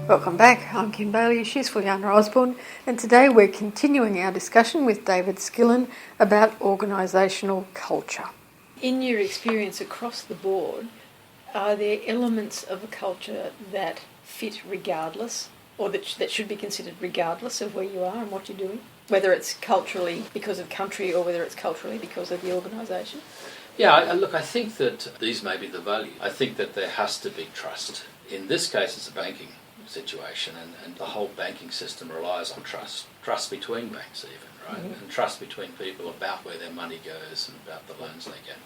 Welcome back. I'm Kim Bailey, she's Fulyana Osborne, and today we're continuing our discussion with David Skillen about organisational culture. In your experience across the board, are there elements of a culture that fit regardless, or that should be considered regardless of where you are and what you're doing? Whether it's culturally because of country or whether it's culturally because of the organisation? Yeah, look, I think that these may be the value. I think that there has to be trust. In this case, it's a banking situation, and the whole banking system relies on trust. Trust between banks even, right? Mm-hmm. And trust between people about where their money goes and about the loans they get.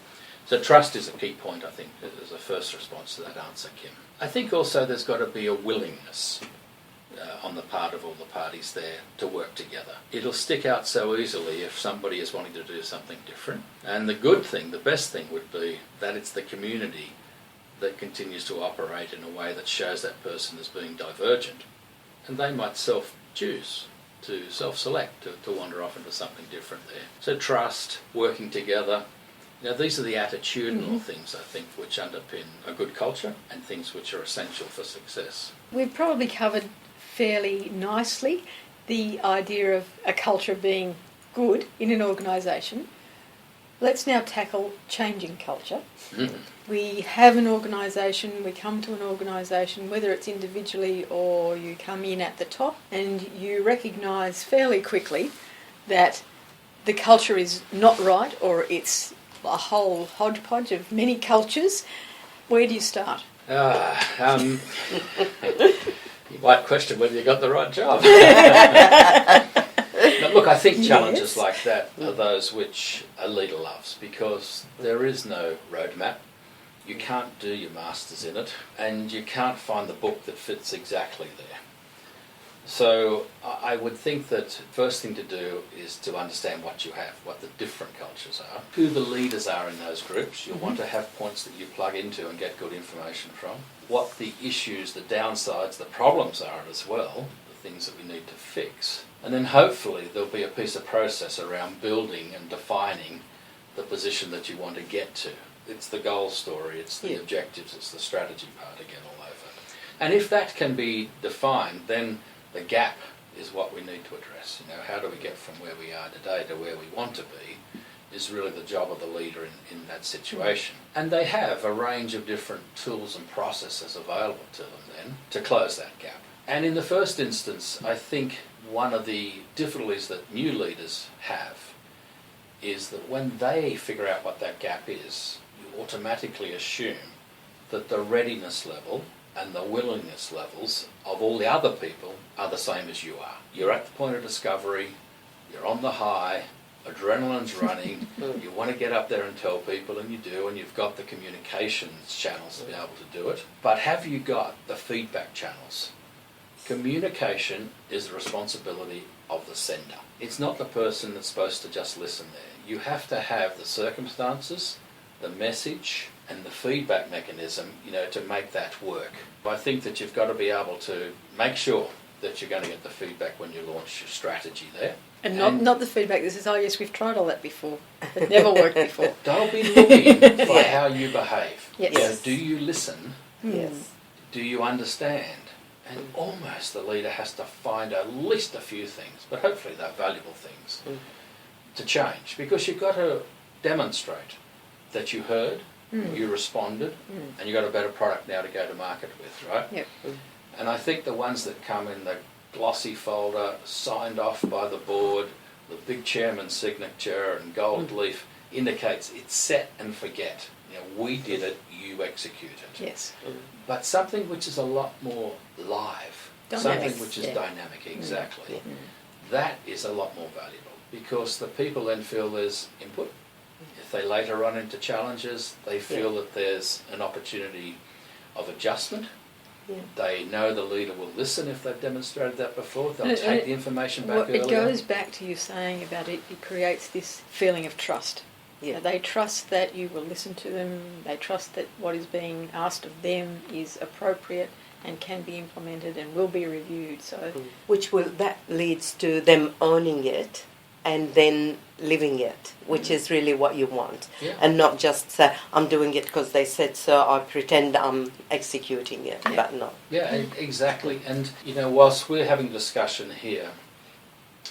So trust is a key point, I think, as a first response to that answer, Kim. I think also there's got to be a willingness on the part of all the parties there to work together. It'll stick out so easily if somebody is wanting to do something different. And the good thing, the best thing would be that it's the community that continues to operate in a way that shows that person as being divergent. And they might self-choose to self-select, to wander off into something different there. So trust, working together. Now, these are the attitudinal things, I think, which underpin a good culture and things which are essential for success. We've probably covered fairly nicely the idea of a culture being good in an organisation. Let's now tackle changing culture. We have an organisation, we come to an organisation, whether it's individually or you come in at the top, and you recognise fairly quickly that the culture is not right, or it's a whole hodgepodge of many cultures. Where do you start? You might question whether you got the right job. But look, I think challenges like that are those which a leader loves, because there is no roadmap. You can't do your masters in it, and you can't find the book that fits exactly there. So I would think that first thing to do is to understand what you have, what the different cultures are, who the leaders are in those groups. You'll want to have points that you plug into and get good information from. What the issues, the downsides, the problems are as well, the things that we need to fix. And then hopefully there'll be a piece of process around building and defining the position that you want to get to. It's the goal story, it's the objectives, it's the strategy part again all over. And if that can be defined, then the gap is what we need to address. You know, how do we get from where we are today to where we want to be is really the job of the leader in that situation. And they have a range of different tools and processes available to them then to close that gap. And in the first instance, I think one of the difficulties that new leaders have is that when they figure out what that gap is, you automatically assume that the readiness level and the willingness levels of all the other people are the same as you are. You're at the point of discovery, you're on the high, adrenaline's running, you want to get up there and tell people, and you do, and you've got the communications channels to be able to do it. But have you got the feedback channels? Communication is the responsibility of the sender. It's not the person that's supposed to just listen there. You have to have the circumstances, the message, and the feedback mechanism, you know, to make that work. I think that you've got to be able to make sure that you're going to get the feedback when you launch your strategy there. And not the feedback that says, oh yes, we've tried all that before. It never worked before. They'll be looking for how you behave. Yes. You know, do you listen? Yes. Do you understand? And almost the leader has to find at least a few things, but hopefully they're valuable things, to change. Because you've got to demonstrate that you heard, you responded, and you've got a better product now to go to market with, right? Yep. And I think the ones that come in the glossy folder, signed off by the board, the big chairman's signature and gold leaf, indicates it's set and forget. You know, we did it, you execute it. Yes. But something which is a lot more live, Dynamic. something which is dynamic, exactly. That is a lot more valuable, because the people then feel there's input. If they later run into challenges, they feel that there's an opportunity of adjustment. They know the leader will listen if they've demonstrated that before. They'll take the information back earlier. It goes back to you saying about it creates this feeling of trust. Yeah. They trust that you will listen to them, they trust that what is being asked of them is appropriate and can be implemented and will be reviewed. So, that leads to them owning it and then living it, which is really what you want. Yeah. And not just say, I'm doing it because they said so, I pretend I'm executing it, but not. Yeah, exactly. And, whilst we're having a discussion here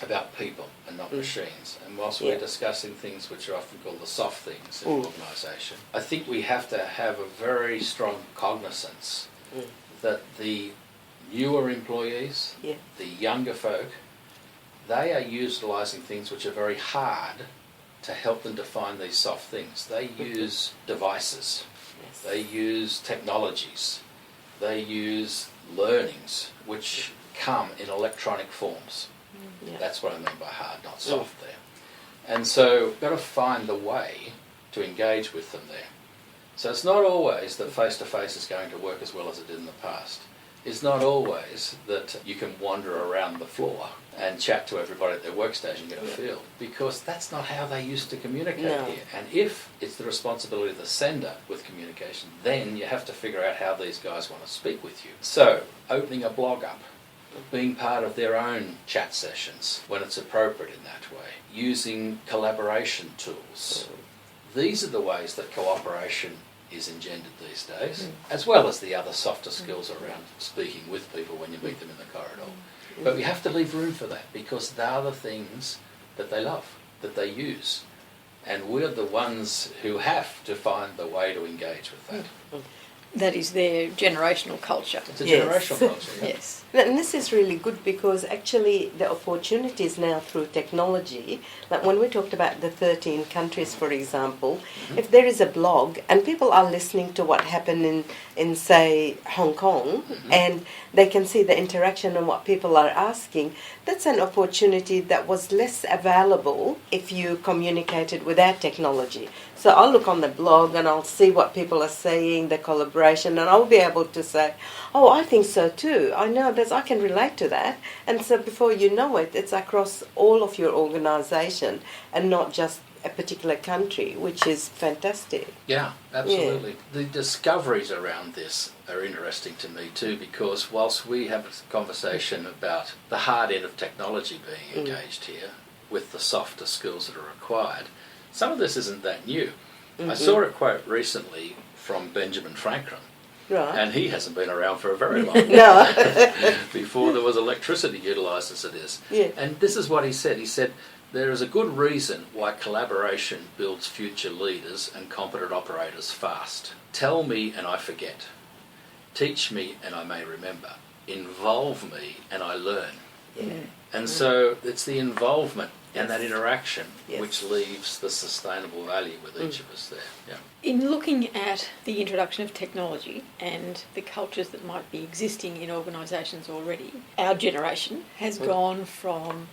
about people and not machines, and whilst we're discussing things which are often called the soft things in an organisation, I think we have to have a very strong cognizance that the newer employees, the younger folk, they are utilising things which are very hard to help them define these soft things. They use devices, they use technologies, they use learnings which come in electronic forms. That's what I mean by hard, not soft there. And so we've got to find the way to engage with them there. So it's not always that face-to-face is going to work as well as it did in the past. It's not always that you can wander around the floor and chat to everybody at their workstation and get a feel, because that's not how they used to communicate here. And if it's the responsibility of the sender with communication, then you have to figure out how these guys want to speak with you. So opening a blog up, being part of their own chat sessions when it's appropriate in that way, using collaboration tools. These are the ways that cooperation is engendered these days, as well as the other softer skills around speaking with people when you meet them in the corridor. But we have to leave room for that, because they are the things that they love, that they use. And we're the ones who have to find the way to engage with that. That is their generational culture. It's a generational culture, Yes. And this is really good, because actually the opportunities now through technology, like when we talked about the 13 countries, for example, if there is a blog and people are listening to what happened in say, Hong Kong, and they can see the interaction and what people are asking, that's an opportunity that was less available if you communicated without technology. So I'll look on the blog and I'll see what people are saying, the collaboration, and I'll be able to say, oh, I think so too. I know that I can relate to that. And so before you know it, it's across all of your organisation and not just a particular country, which is fantastic. Yeah, absolutely. The discoveries around this are interesting to me too, because whilst we have a conversation about the hard end of technology being engaged here with the softer skills that are required, some of this isn't that new. I saw a quote recently from Benjamin Franklin, and he hasn't been around for a very long time. Before there was electricity utilised as it is. And this is what he said. He said, there is a good reason why collaboration builds future leaders and competent operators fast. Tell me and I forget. Teach me and I may remember. Involve me and I learn. And so it's the involvement and that interaction which leaves the sustainable value with each of us there. In looking at the introduction of technology and the cultures that might be existing in organisations already, our generation has gone from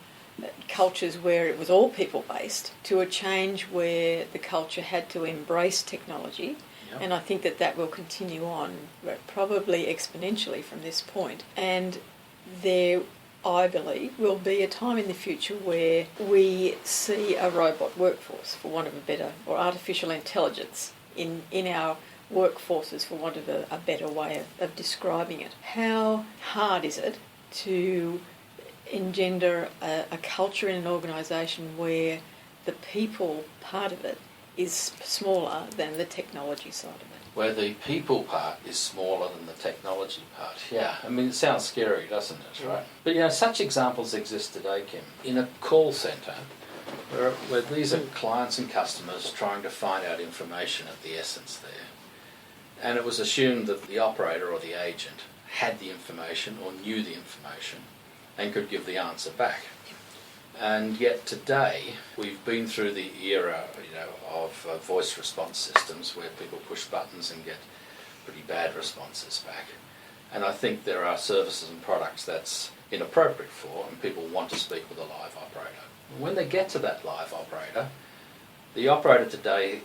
cultures where it was all people-based to a change where the culture had to embrace technology. And I think that will continue on, probably exponentially from this point. And there, I believe, will be a time in the future where we see a robot workforce, for want of a better, or artificial intelligence in our workforces, for want of a better way of describing it. How hard is it to engender a culture in an organisation where the people part of it is smaller than the technology side of it? Where the people part is smaller than the technology part. I mean, it sounds scary, doesn't it, right? But, such examples exist today, Kim. In a call centre, where these are clients and customers trying to find out information at the essence there. And it was assumed that the operator or the agent had the information or knew the information and could give the answer back. And yet today, we've been through the era, of voice response systems where people push buttons and get pretty bad responses back. And I think there are services and products that's inappropriate for, and people want to speak with a live operator. When they get to that live operator, the operator today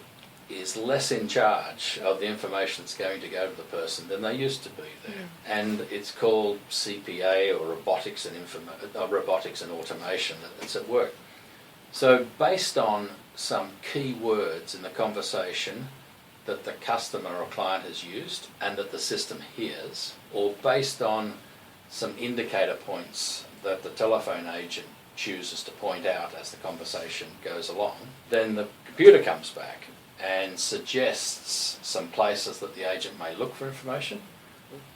is less in charge of the information that's going to go to the person than they used to be there. And it's called CPA, or robotics and automation, that's at work. So based on some key words in the conversation that the customer or client has used and that the system hears, or based on some indicator points that the telephone agent chooses to point out as the conversation goes along, then the computer comes back and suggests some places that the agent may look for information,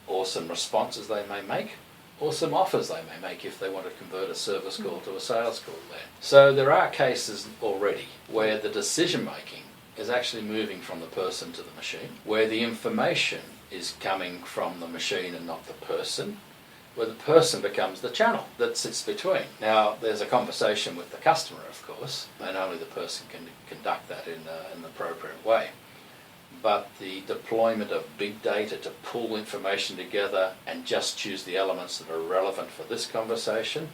or some responses they may make, or some offers they may make if they want to convert a service call to a sales call there. So there are cases already where the decision making is actually moving from the person to the machine, where the information is coming from the machine and not the person, where the person becomes the channel that sits between. Now, there's a conversation with the customer, of course, and only the person can conduct that in an appropriate way. But the deployment of big data to pull information together and just choose the elements that are relevant for this conversation,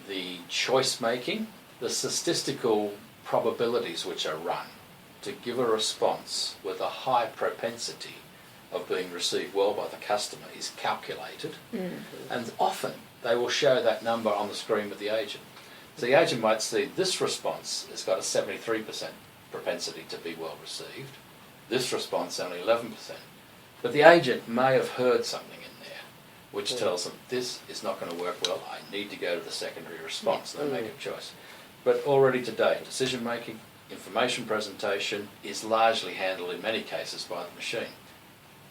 the choice making, the statistical probabilities which are run to give a response with a high propensity of being received well by the customer is calculated, and often they will show that number on the screen with the agent. So the agent might see this response has got a 73% propensity to be well received, this response only 11%. But the agent may have heard something in there which tells them this is not going to work well, I need to go to the secondary response, and they make a choice. But already today, decision making, information presentation is largely handled in many cases by the machine.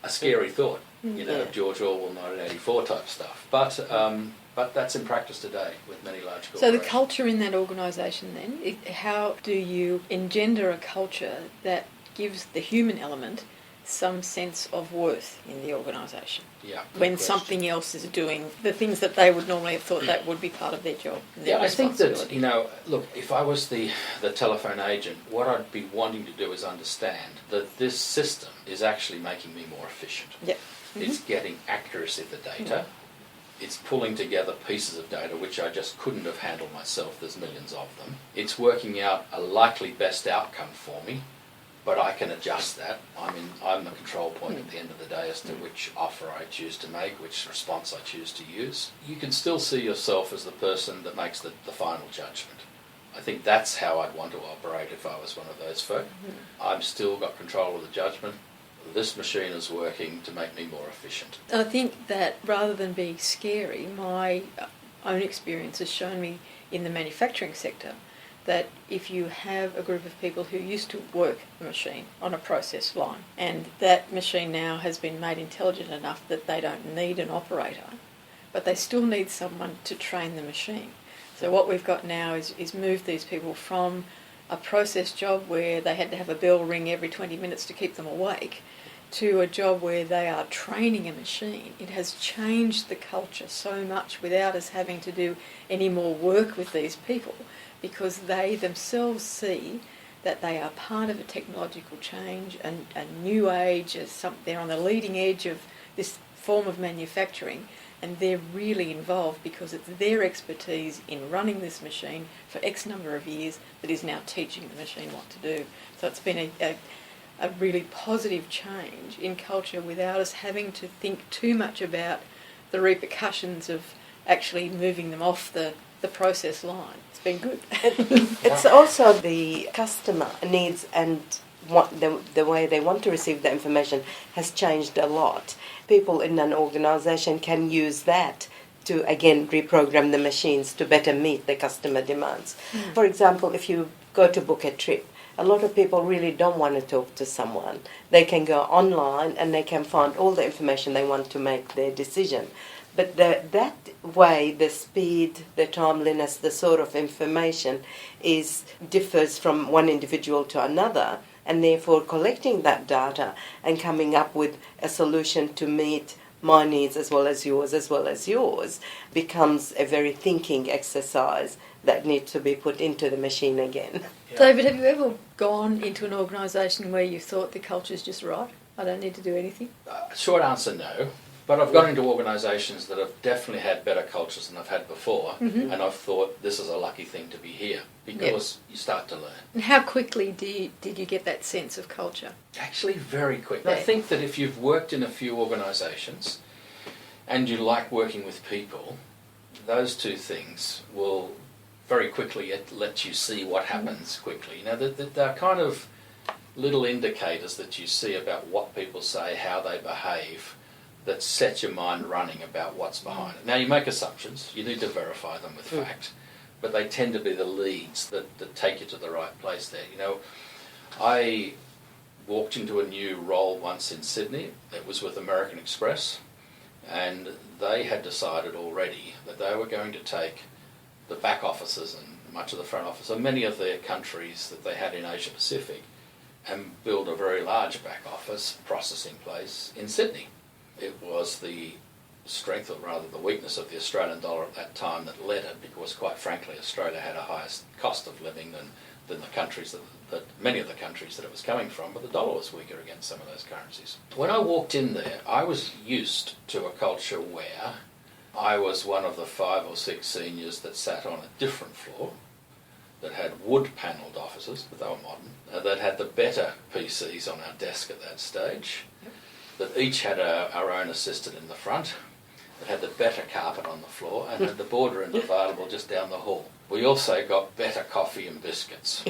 A scary thought, George Orwell 1984 type stuff. But that's in practice today with many large corporations. So the culture in that organisation then, how do you engender a culture that gives the human element some sense of worth in the organisation? Yeah, when question. something else is doing the things that they would normally have thought that would be part of their job. Their I think that, look, if I was the telephone agent, what I'd be wanting to do is understand that this system is actually making me more efficient. Yep. It's getting accuracy of the data. It's pulling together pieces of data which I just couldn't have handled myself. There's millions of them. It's working out a likely best outcome for me, but I can adjust that. I'm the control point at the end of the day as to which offer I choose to make, which response I choose to use. You can still see yourself as the person that makes the final judgment. I think that's how I'd want to operate if I was one of those folk. I've still got control of the judgment. This machine is working to make me more efficient. I think that rather than being scary, my own experience has shown me in the manufacturing sector that if you have a group of people who used to work a machine on a process line, and that machine now has been made intelligent enough that they don't need an operator, but they still need someone to train the machine. So what we've got now is moved these people from a process job where they had to have a bell ring every 20 minutes to keep them awake to a job where they are training a machine. It has changed the culture so much without us having to do any more work with these people, because they themselves see that they are part of a technological change and a new age. They're on the leading edge of this form of manufacturing, and they're really involved because it's their expertise in running this machine for X number of years that is now teaching the machine what to do. So it's been a really positive change in culture without us having to think too much about the repercussions of actually moving them off the process line. It's been good. It's also the customer needs and the way they want to receive the information has changed a lot. People in an organisation can use that to, again, reprogram the machines to better meet the customer demands. For example, if you go to book a trip, a lot of people really don't want to talk to someone. They can go online and they can find all the information they want to make their decision. But that way, the speed, the timeliness, the sort of information differs from one individual to another, and therefore collecting that data and coming up with a solution to meet my needs as well as yours becomes a very thinking exercise that needs to be put into the machine again. Yeah. David, have you ever gone into an organisation where you thought the culture's just right? I don't need to do anything? Short answer, no. But I've gone into organisations that have definitely had better cultures than I've had before, and I've thought this is a lucky thing to be here because you start to learn. And how quickly did you get that sense of culture? Actually, very quick. Yeah. I think that if you've worked in a few organisations and you like working with people, those two things will very quickly let you see what happens quickly. You know, they're kind of little indicators that you see about what people say, how they behave, that set your mind running about what's behind it. Now, you make assumptions. You need to verify them with fact. but they tend to be the leads that take you to the right place there. You know, I walked into a new role once in Sydney. It was with American Express, and they had decided already that they were going to take the back offices and much of the front office of many of their countries that they had in Asia Pacific and build a very large back office processing place in Sydney. It was the strength, or rather the weakness, of the Australian dollar at that time that led it, because quite frankly Australia had a higher cost of living than the countries that many of the countries that it was coming from, but the dollar was weaker against some of those currencies. When I walked in there, I was used to a culture where I was one of the 5 or 6 seniors that sat on a different floor, that had wood-panelled offices, but they were modern, that had the better PCs on our desk at that stage, that each had our own assistant in the front, that had the better carpet on the floor, and had the boardroom available just down the hall. We also got better coffee and biscuits.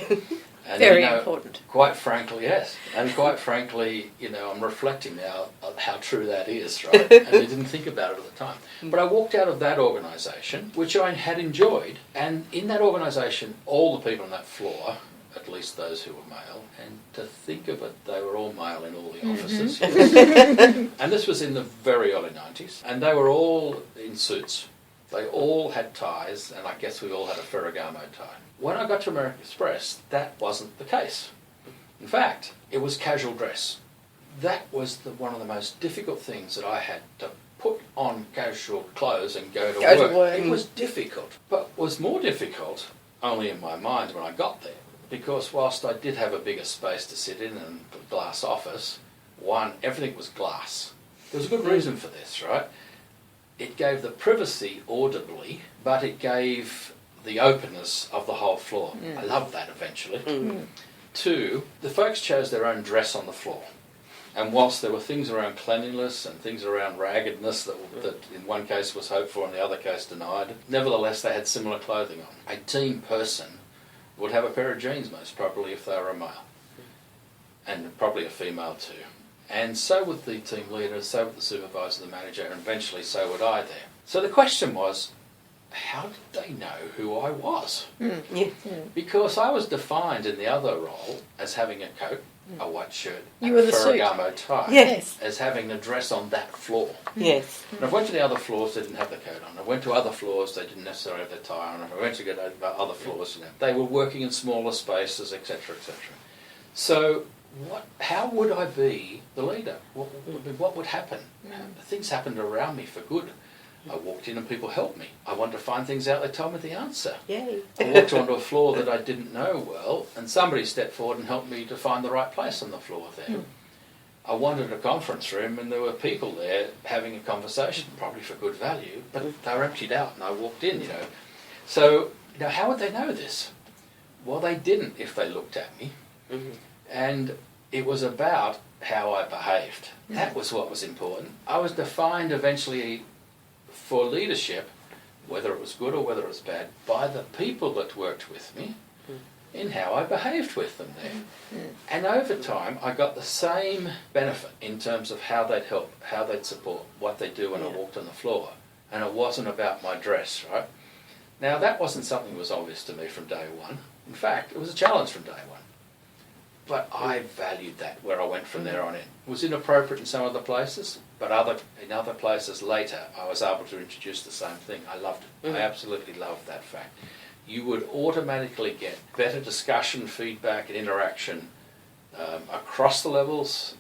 And, Very important. Quite frankly, yes. And quite frankly, you know, I'm reflecting now on how true that is, right? And I didn't think about it at the time. But I walked out of that organisation, which I had enjoyed, and in that organisation, all the people on that floor, at least those who were male, and to think of it, they were all male in all the offices. And this was in the very early 90s, and they were all in suits. They all had ties, and I guess we all had a Ferragamo tie. When I got to American Express, that wasn't the case. In fact, it was casual dress. That was one of the most difficult things that I had to put on casual clothes and go to work. It was difficult, but was more difficult only in my mind when I got there, because whilst I did have a bigger space to sit in and a glass office, everything was glass. There was a good reason for this, right? It gave the privacy audibly, but it gave the openness of the whole floor. I loved that eventually. 2, the folks chose their own dress on the floor. And whilst there were things around cleanliness and things around raggedness that in one case was hoped for and the other case denied, nevertheless they had similar clothing on. A team person would have a pair of jeans most probably if they were a male. And probably a female too. And so would the team leader, so would the supervisor, the manager, and eventually so would I there. So the question was, how did they know who I was? Because I was defined in the other role as having a coat, a white shirt, and a Ferragamo tie. Yes. As having a dress on that floor. Yes. And I went to the other floors, they didn't have the coat on. I went to other floors, they didn't necessarily have their tie on. I went to get other floors, you know, they were working in smaller spaces, etc., etc. So how would I be the leader? What would happen? Things happened around me for good. I walked in and people helped me. I wanted to find things out, they told me the answer. Yay. I walked onto a floor that I didn't know well, and somebody stepped forward and helped me to find the right place on the floor there. I wanted a conference room and there were people there having a conversation, probably for good value, but they were emptied out and I walked in, you know. So, how would they know this? Well, they didn't if they looked at me. And it was about how I behaved. That was what was important. I was defined eventually for leadership, whether it was good or whether it was bad, by the people that worked with me in how I behaved with them there. And over time, I got the same benefit in terms of how they'd help, how they'd support, what they'd do when I walked on the floor. And it wasn't about my dress, right? Now, that wasn't something that was obvious to me from day one. In fact, it was a challenge from day one. But I valued that where I went from there on in. It was inappropriate in some other places, but in other places later, I was able to introduce the same thing. I loved it. I absolutely loved that fact. You would automatically get better discussion, feedback and interaction across the levels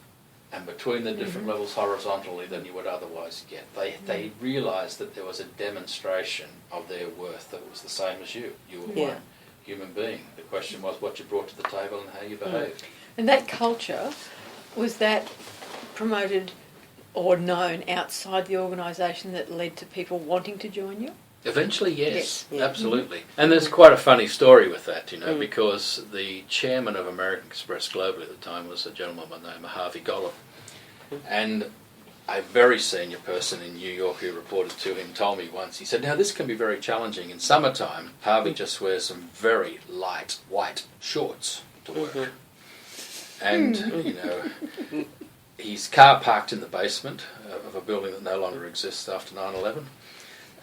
and between the different levels horizontally than you would otherwise get. They realised that there was a demonstration of their worth that was the same as you. You were one human being. The question was what you brought to the table and how you behaved. And that culture, was that promoted or known outside the organisation that led to people wanting to join you? Eventually, yes, absolutely. And there's quite a funny story with that, you know, because the chairman of American Express globally at the time was a gentleman by the name of Harvey Gollum. And a very senior person in New York who reported to him told me once, he said, now this can be very challenging. In summertime, Harvey just wears some very light white shorts to work. And, you know, his car parked in the basement of a building that no longer exists after 9/11.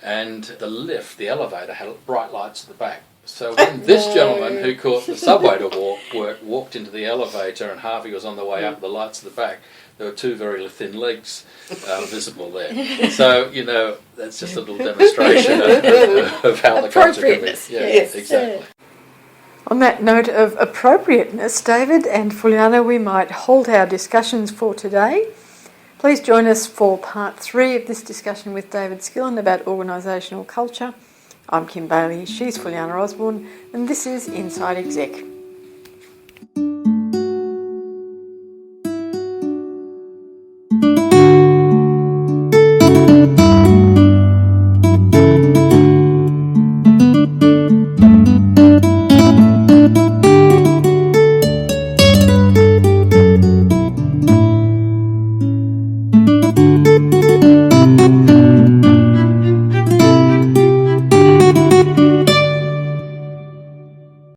and the lift, the elevator, had bright lights at the back. So when this gentleman who caught the subway to walked into the elevator, and Harvey was on the way up, the lights at the back, there were two very thin legs visible there. So, that's just a little demonstration of how the culture can be. Appropriateness. Yeah, Yes. exactly. On that note of appropriateness, David and Fulyana, we might halt our discussions for today. Please join us for part 3 of this discussion with David Skillen about organisational culture. I'm Kim Bailey, she's Fulyana Osborne, and this is Inside Exec.